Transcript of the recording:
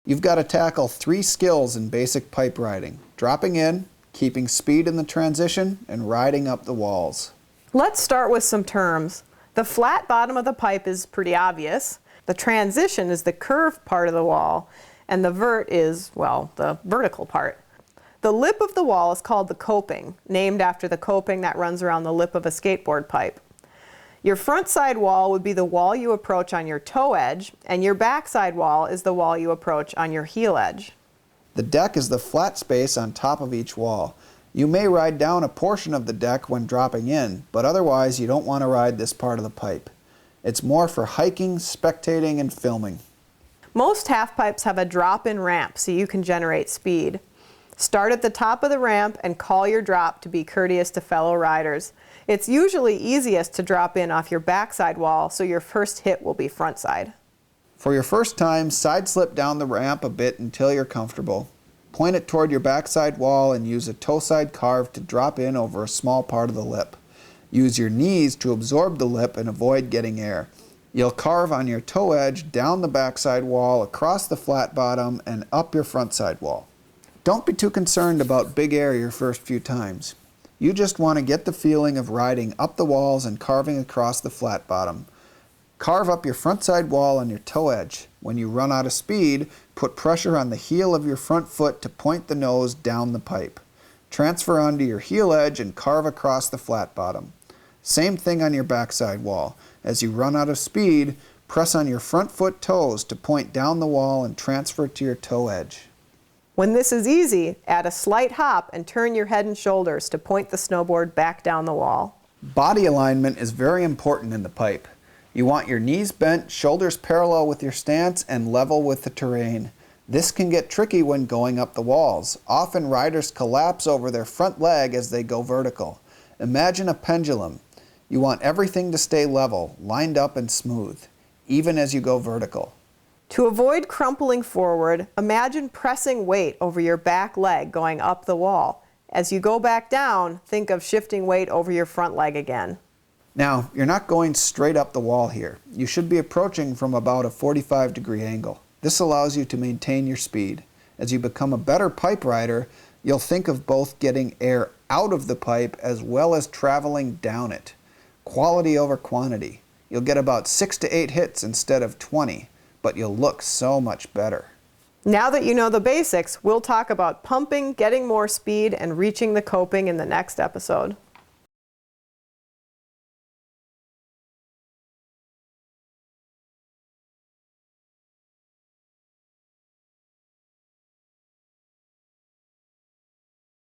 You've got to tackle 3 skills in basic pipe riding: dropping in, keeping speed in the transition, and riding up the walls. Let's start with some terms. The flat bottom of the pipe is pretty obvious. The transition is the curved part of the wall, and the vert is, well, the vertical part. The lip of the wall is called the coping, named after the coping that runs around the lip of a skateboard pipe. Your front side wall would be the wall you approach on your toe edge, and your back side wall is the wall you approach on your heel edge. The deck is the flat space on top of each wall. You may ride down a portion of the deck when dropping in, but otherwise you don't want to ride this part of the pipe. It's more for hiking, spectating, and filming. Most half pipes have a drop-in ramp so you can generate speed. Start at the top of the ramp and call your drop to be courteous to fellow riders. It's usually easiest to drop in off your backside wall, so your first hit will be front side. For your first time, side slip down the ramp a bit until you're comfortable. Point it toward your backside wall and use a toe side carve to drop in over a small part of the lip. Use your knees to absorb the lip and avoid getting air. You'll carve on your toe edge down the backside wall, across the flat bottom, and up your front side wall. Don't be too concerned about big air your first few times. You just want to get the feeling of riding up the walls and carving across the flat bottom. Carve up your front side wall on your toe edge. When you run out of speed, put pressure on the heel of your front foot to point the nose down the pipe. Transfer onto your heel edge and carve across the flat bottom. Same thing on your backside wall. As you run out of speed, press on your front foot toes to point down the wall and transfer to your toe edge. When this is easy, add a slight hop and turn your head and shoulders to point the snowboard back down the wall. Body alignment is very important in the pipe. You want your knees bent, shoulders parallel with your stance, and level with the terrain. This can get tricky when going up the walls. Often riders collapse over their front leg as they go vertical. Imagine a pendulum. You want everything to stay level, lined up and smooth, even as you go vertical. To avoid crumpling forward, imagine pressing weight over your back leg going up the wall. As you go back down, think of shifting weight over your front leg again. Now, you're not going straight up the wall here. You should be approaching from about a 45-degree angle. This allows you to maintain your speed. As you become a better pipe rider, you'll think of both getting air out of the pipe as well as traveling down it. Quality over quantity. You'll get about 6 to 8 hits instead of 20. But you'll look so much better. Now that you know the basics, we'll talk about pumping, getting more speed, and reaching the coping in the next episode.